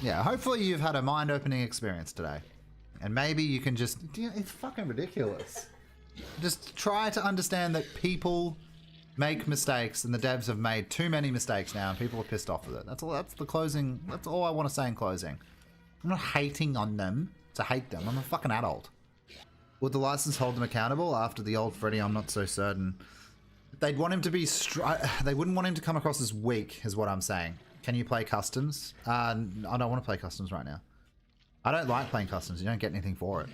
Yeah, hopefully you've had a mind-opening experience today. And maybe you can just... It's fucking ridiculous. Just try to understand that people make mistakes and the devs have made too many mistakes now and people are pissed off with it. That's all. That's the closing. That's all I want to say in closing. I'm not hating on them to hate them. I'm a fucking adult. Would the license hold them accountable after the old Freddy? I'm not so certain. They'd want him to be... They wouldn't want him to come across as weak, is what I'm saying. Can you play customs? I don't want to play customs right now. I don't like playing customs. You don't get anything for it.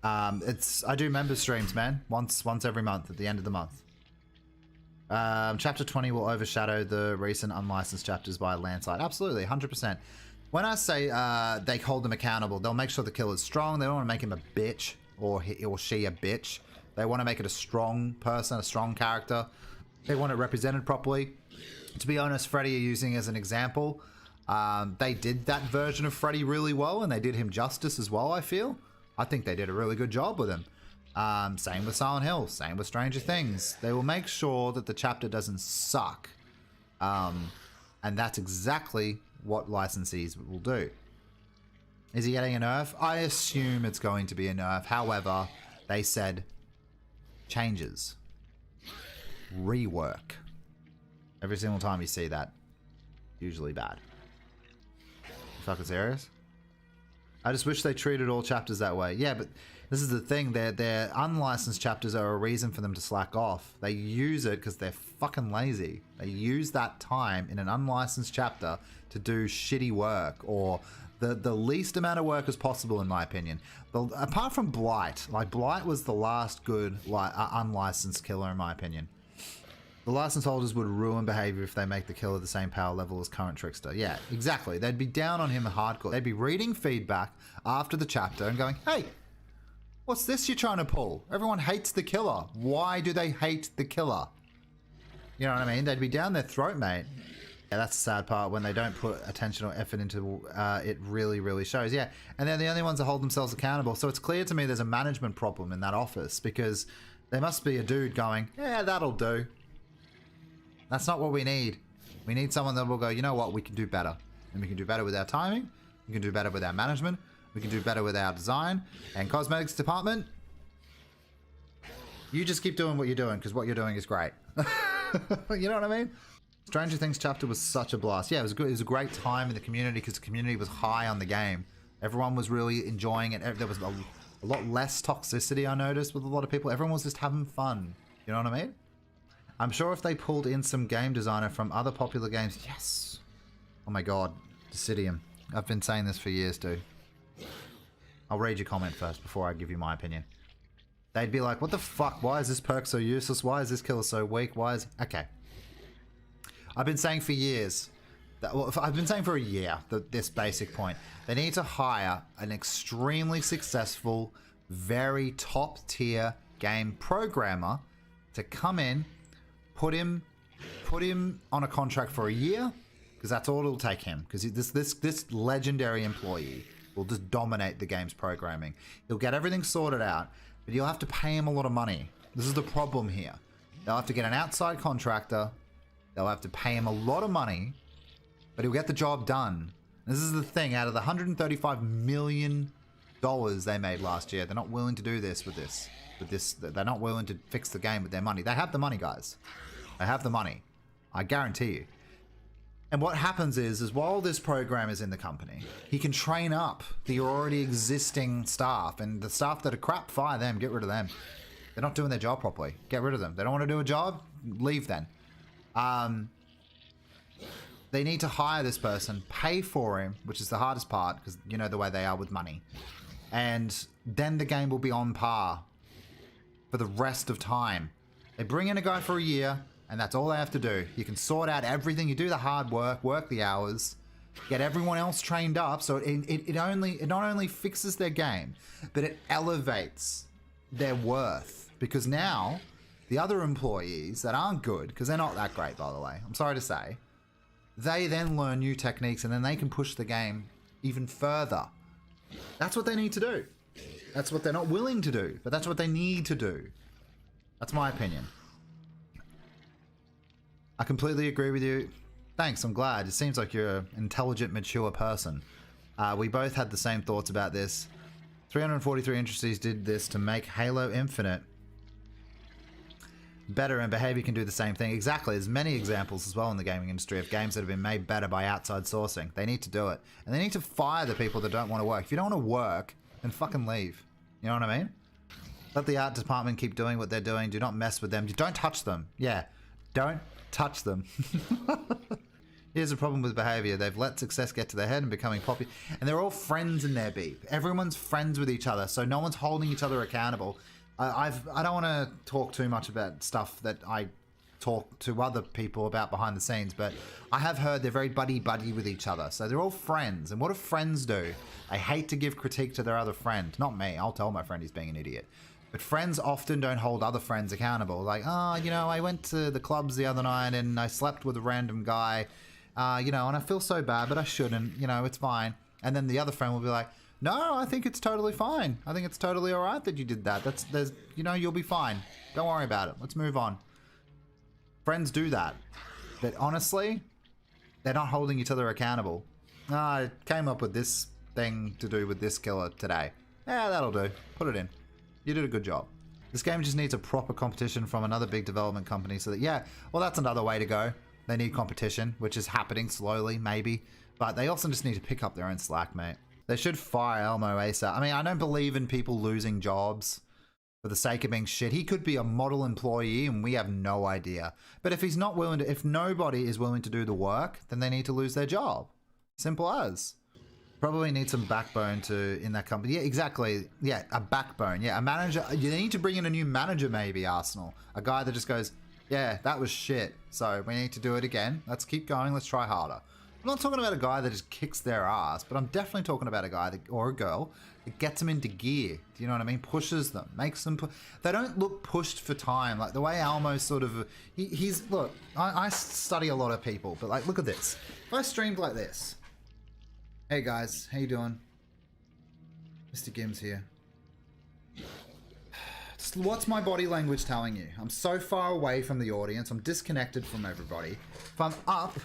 I do member streams, man. Once every month at the end of the month. Chapter 20 will overshadow the recent unlicensed chapters by a landslide. Absolutely, 100%. When I say they hold them accountable, they'll make sure the killer's strong. They don't want to make him a bitch or he or she a bitch. They want to make it a strong person, a strong character. They want it represented properly. To be honest, Freddy are using as an example. They did that version of Freddy really well, and they did him justice as well, I feel. I think they did a really good job with him. Same with Silent Hill, same with Stranger Things. They will make sure that the chapter doesn't suck. And that's exactly what licensees will do. Is he getting a nerf? I assume it's going to be a nerf. However, they said changes. Rework. Every single time you see that, usually bad. You fucking serious? I just wish they treated all chapters that way. Yeah, but this is the thing. Their unlicensed chapters are a reason for them to slack off. They use it because they're fucking lazy. They use that time in an unlicensed chapter to do shitty work or the least amount of work as possible, in my opinion. But apart from Blight, like Blight was the last good unlicensed killer, in my opinion. The license holders would ruin behavior if they make the killer the same power level as current Trickster. Yeah, exactly. They'd be down on him hardcore. They'd be reading feedback after the chapter and going, hey, what's this you're trying to pull? Everyone hates the killer. Why do they hate the killer? You know what I mean? They'd be down their throat, mate. Yeah, that's the sad part. When they don't put attention or effort into it, really shows. Yeah, and they're the only ones that hold themselves accountable. So it's clear to me there's a management problem in that office because there must be a dude going, yeah, that'll do. That's not what we need. We need someone that will go, you know what, we can do better. And we can do better with our timing. We can do better with our management. We can do better with our design. And cosmetics department, you just keep doing what you're doing because what you're doing is great. You know what I mean? Stranger Things chapter was such a blast. Yeah, it was good. It was a great time in the community because the community was high on the game. Everyone was really enjoying it. There was a lot less toxicity, I noticed, with a lot of people. Everyone was just having fun. You know what I mean? I'm sure if they pulled in some game designer from other popular games... Yes! Oh my god. Dissidium. I've been saying this for years, dude. I'll read your comment first before I give you my opinion. They'd be like, what the fuck? Why is this perk so useless? Why is this killer so weak? Why is... Okay. I've been saying for years... Well, I've been saying for a year this basic point. They need to hire an extremely successful, very top-tier game programmer to come in... Put him on a contract for a year, because that's all it'll take him. Because this legendary employee will just dominate the game's programming. He'll get everything sorted out, but you'll have to pay him a lot of money. This is the problem here. They'll have to get an outside contractor. They'll have to pay him a lot of money, but he'll get the job done. This is the thing. Out of the $135 million they made last year, they're not willing to do this with this. They're not willing to fix the game with their money. They have the money, guys. They have the money. I guarantee you. And what happens is while this program is in the company, he can train up the already existing staff. And the staff that are crap, fire them. Get rid of them. They're not doing their job properly. Get rid of them. They don't want to do a job? Leave then. They need to hire this person, pay for him, which is the hardest part, because you know the way they are with money. And then the game will be on par for the rest of time. They bring in a guy for a year, and that's all they have to do. You can sort out everything. You do the hard work, work the hours, get everyone else trained up. So it not only fixes their game, but it elevates their worth. Because now, the other employees that aren't good, because they're not that great, by the way, I'm sorry to say, they then learn new techniques, and then they can push the game even further. That's what they need to do. That's what they're not willing to do, but that's what they need to do. That's my opinion. I completely agree with you. Thanks, I'm glad. It seems like you're an intelligent, mature person. We both had the same thoughts about this. 343 industries did this to make Halo Infinite better, and behavior can do the same thing. Exactly. There's many examples as well in the gaming industry of games that have been made better by outside sourcing. They need to do it. And they need to fire the people that don't want to work. If you don't want to work, then fucking leave. You know what I mean? Let the art department keep doing what they're doing. Do not mess with them. You don't touch them. Yeah. Don't touch them. Here's the problem with behavior. They've let success get to their head and becoming popular. And they're all friends in their beep. Everyone's friends with each other, so no one's holding each other accountable. I don't want to talk too much about stuff that I talk to other people about behind the scenes, but I have heard they're very buddy-buddy with each other. So they're all friends. And what do friends do? They hate to give critique to their other friend. Not me. I'll tell my friend he's being an idiot. But friends often don't hold other friends accountable. Like, oh, you know, I went to the clubs the other night and I slept with a random guy. You know, and I feel so bad, but I shouldn't, you know, it's fine. And then the other friend will be like, no, I think it's totally fine. I think it's totally all right that you did that. There's, you know, you'll be fine. Don't worry about it. Let's move on. Friends do that. But honestly, they're not holding each other accountable. I came up with this thing to do with this killer today. Yeah, that'll do. Put it in. You did a good job. This game just needs a proper competition from another big development company so that, yeah, well, that's another way to go. They need competition, which is happening slowly, maybe. But they also just need to pick up their own slack, mate. They should fire Elmo ASAP. I mean, I don't believe in people losing jobs for the sake of being shit. He could be a model employee and we have no idea. But if he's not willing to, if nobody is willing to do the work, then they need to lose their job. Simple as. Probably need some backbone to in that company. Yeah, exactly. Yeah, a backbone. Yeah, a manager. You need to bring in a new manager, maybe, Arsenal. A guy that just goes, yeah, that was shit. So we need to do it again. Let's keep going. Let's try harder. I'm not talking about a guy that just kicks their ass, but I'm definitely talking about a guy that, or a girl that gets them into gear. Do you know what I mean? Pushes them, makes them. They don't look pushed for time. Like the way Almo's sort of. He's look. I study a lot of people, but like, look at this. If I streamed like this. Hey guys, how you doing? MrGimms here. What's my body language telling you? I'm so far away from the audience. I'm disconnected from everybody. If I'm up,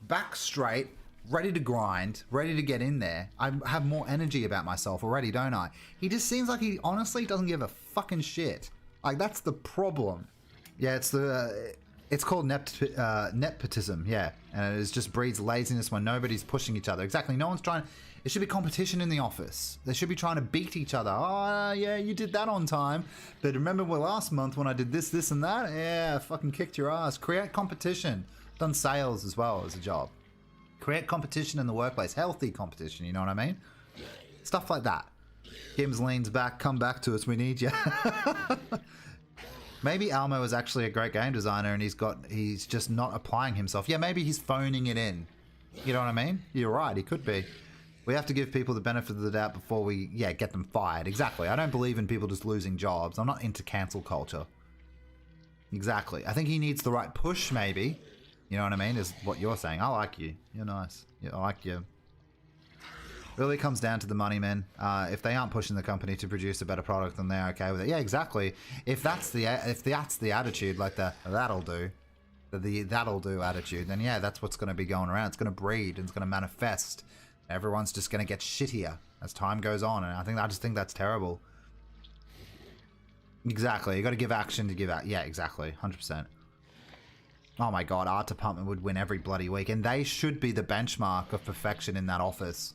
back straight, ready to grind, ready to get in there, I have more energy about myself already, don't I? He just seems like he honestly doesn't give a fucking shit. Like, that's the problem. Yeah, it's called nepotism, yeah. And it just breeds laziness when nobody's pushing each other. Exactly, no one's trying. There should be competition in the office. They should be trying to beat each other. Oh, yeah, you did that on time. But remember last month when I did this, this, and that? Yeah, I fucking kicked your ass. Create competition. I've done sales as well as a job. Create competition in the workplace. Healthy competition, you know what I mean? Stuff like that. Gims leans back. Come back to us. We need you. Maybe Almo is actually a great game designer and he's just not applying himself. Yeah, maybe he's phoning it in. You know what I mean? You're right, he could be. We have to give people the benefit of the doubt before we, yeah, get them fired. Exactly. I don't believe in people just losing jobs. I'm not into cancel culture. Exactly. I think he needs the right push, maybe. You know what I mean? Is what you're saying. I like you. You're nice. Yeah, I like you. Really comes down to the money, man. If they aren't pushing the company to produce a better product, then they're okay with it. Yeah, exactly. If that's the attitude, like the that'll do, the that'll do attitude, then yeah, that's what's going to be going around. It's going to breed and it's going to manifest. Everyone's just going to get shittier as time goes on, and I just think that's terrible. Exactly. You got to give action to give out. Yeah, exactly. 100%. Oh my god, art department would win every bloody week, and they should be the benchmark of perfection in that office.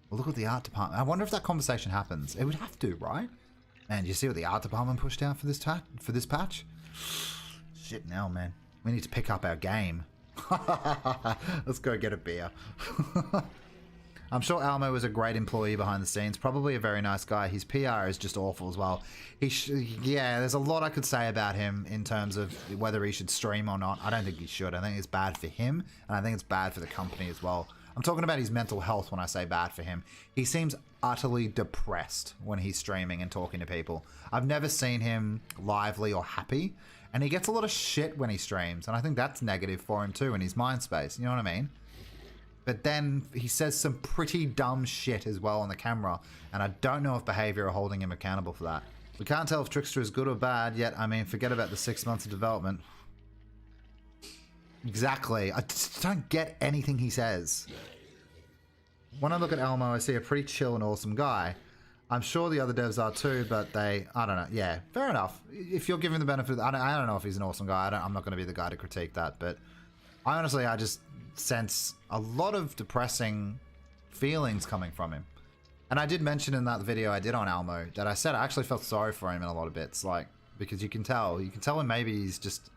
Well, look at the art department. I wonder if that conversation happens. It would have to, right? Man, do you see what the art department pushed out for this patch? Shit now, man. We need to pick up our game. Let's go get a beer. I'm sure Almo is a great employee behind the scenes. Probably a very nice guy. His PR is just awful as well. Yeah, there's a lot I could say about him in terms of whether he should stream or not. I don't think he should. I think it's bad for him, and I think it's bad for the company as well. I'm talking about his mental health when I say bad for him. He seems utterly depressed when he's streaming and talking to people. I've never seen him lively or happy, and he gets a lot of shit when he streams, and I think that's negative for him too in his mind space. You know what I mean? But then he says some pretty dumb shit as well on the camera, and I don't know if behavior are holding him accountable for that. We can't tell if Trickster is good or bad yet. I mean, forget about the 6 months of development. Exactly. I just don't get anything he says. When I look at Elmo, I see a pretty chill and awesome guy. I'm sure the other devs are too, but I don't know. Yeah, fair enough. If you're giving the benefit, I don't know if he's an awesome guy. I'm not going to be the guy to critique that, but I just sense a lot of depressing feelings coming from him. And I did mention in that video I did on Elmo that I said I actually felt sorry for him in a lot of bits, like, because you can tell him maybe he's just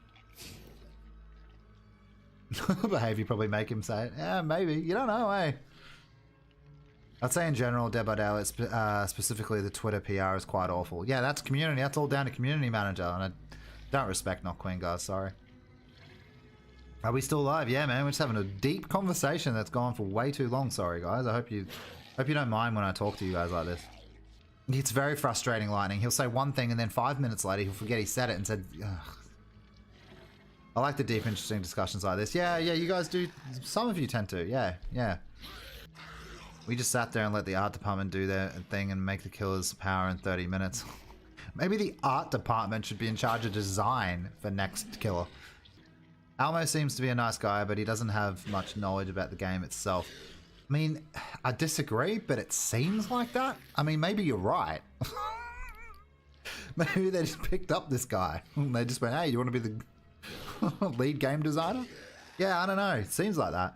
behavior probably make him say it. Yeah, maybe. You don't know, eh? I'd say in general, Dead by Daylight, specifically the Twitter PR is quite awful. Yeah, that's community. That's all down to community manager, and I don't respect Not Queen, guys. Sorry. Are we still live? Yeah, man. We're just having a deep conversation that's gone for way too long. Sorry, guys. I hope you don't mind when I talk to you guys like this. It's very frustrating, Lightning. He'll say one thing, and then 5 minutes later, he'll forget he said it and said, ugh. I like the deep, interesting discussions like this. Yeah, you guys do. Some of you tend to. Yeah. We just sat there and let the art department do their thing and make the killer's power in 30 minutes. Maybe the art department should be in charge of design for next killer. Almo seems to be a nice guy, but he doesn't have much knowledge about the game itself. I mean, I disagree, but it seems like that. I mean, maybe you're right. Maybe they just picked up this guy. They just went, hey, you want to be the lead game designer? Yeah, I don't know. It seems like that.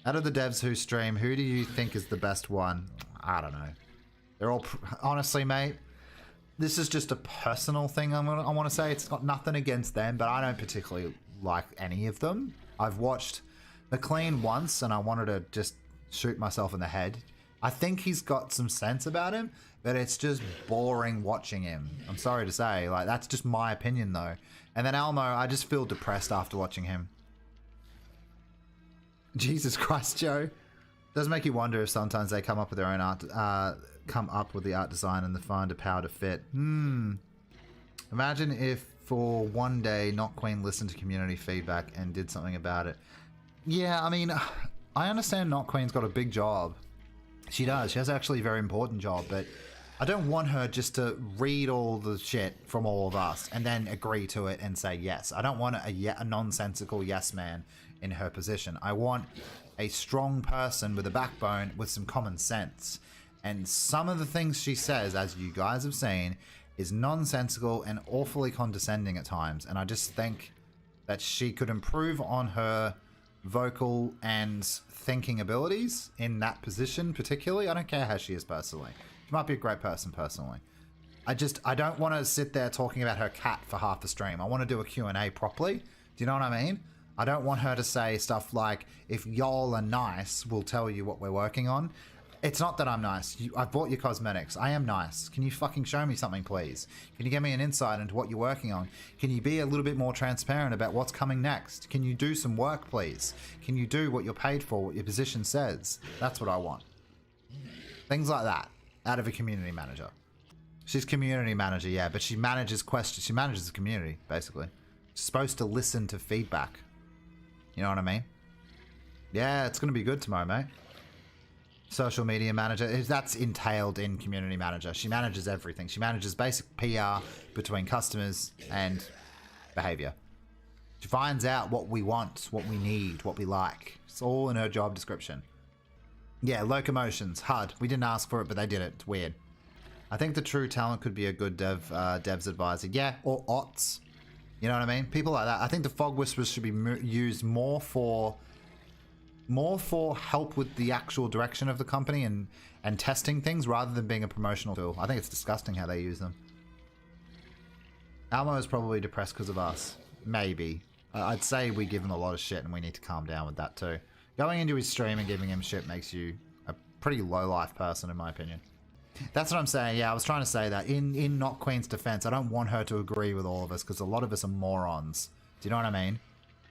Out of the devs who stream, who do you think is the best one? I don't know. They're all... Honestly, mate, this is just a personal thing I want to say. It's got nothing against them, but I don't particularly like any of them. I've watched McLean once, and I wanted to just shoot myself in the head. I think he's got some sense about him, but it's just boring watching him. I'm sorry to say. Like, that's just my opinion, though. And then Elmo, I just feel depressed after watching him. Jesus Christ, Joe. Does make you wonder if sometimes they come up with their own art, come up with the art design and they find a power to fit. Imagine if for one day Not Queen listened to community feedback and did something about it. Yeah, I mean, I understand Not Queen's got a big job. She does. She has actually a very important job, but I don't want her just to read all the shit from all of us and then agree to it and say yes. I don't want a nonsensical yes man in her position. I want a strong person with a backbone with some common sense. And some of the things she says, as you guys have seen, is nonsensical and awfully condescending at times. And I just think that she could improve on her vocal and thinking abilities in that position particularly. I don't care how she is personally. She might be a great person personally. I don't want to sit there talking about her cat for half the stream. I want to do a Q&A properly. Do you know what I mean? I don't want her to say stuff like, if y'all are nice, we'll tell you what we're working on. It's not that I'm nice. I've bought your cosmetics. I am nice. Can you fucking show me something, please? Can you give me an insight into what you're working on? Can you be a little bit more transparent about what's coming next? Can you do some work, please? Can you do what you're paid for, what your position says? That's what I want. Things like that out of a community manager. She's community manager, yeah, but she manages questions. She manages the community, basically. She's supposed to listen to feedback. You know what I mean? Yeah, it's going to be good tomorrow, mate. Social media manager, that's entailed in community manager. She manages everything. She manages basic PR between customers and behavior. She finds out what we want, what we need, what we like. It's all in her job description. Yeah, locomotions, HUD. We didn't ask for it, but they did it. It's weird. I think the true talent could be a good devs advisor. Yeah, or OTS. You know what I mean? People like that. I think the Fog Whisperers should be used more for help with the actual direction of the company and testing things rather than being a promotional tool. I think it's disgusting how they use them. Almo is probably depressed because of us. Maybe. I'd say we give him a lot of shit and we need to calm down with that too. Going into his stream and giving him shit makes you a pretty low-life person in my opinion. That's what I'm saying. Yeah, I was trying to say that. In Not Queen's defense, I don't want her to agree with all of us because a lot of us are morons. Do you know what I mean?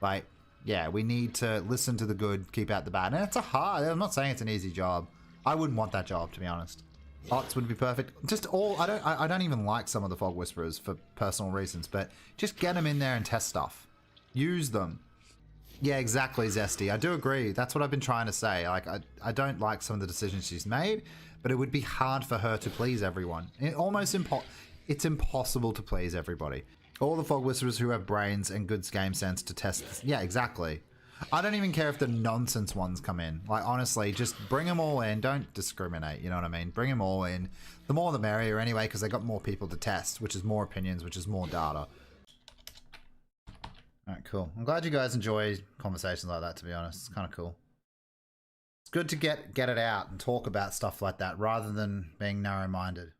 Like, yeah, we need to listen to the good, keep out the bad. And it's I'm not saying it's an easy job. I wouldn't want that job, to be honest. Ots would be perfect. Just I don't even like some of the Fog Whisperers for personal reasons, but just get them in there and test stuff. Use them. Yeah, exactly, Zesty. I do agree. That's what I've been trying to say. Like, I don't like some of the decisions she's made, but it would be hard for her to please everyone. It's impossible to please everybody. All the Fog Whisperers who have brains and good game sense to test this. Yeah, exactly. I don't even care if the nonsense ones come in. Like, honestly, just bring them all in. Don't discriminate, you know what I mean? Bring them all in. The more the merrier anyway, because they got more people to test, which is more opinions, which is more data. Alright, cool. I'm glad you guys enjoy conversations like that, to be honest. It's kind of cool. It's good to get it out and talk about stuff like that rather than being narrow-minded.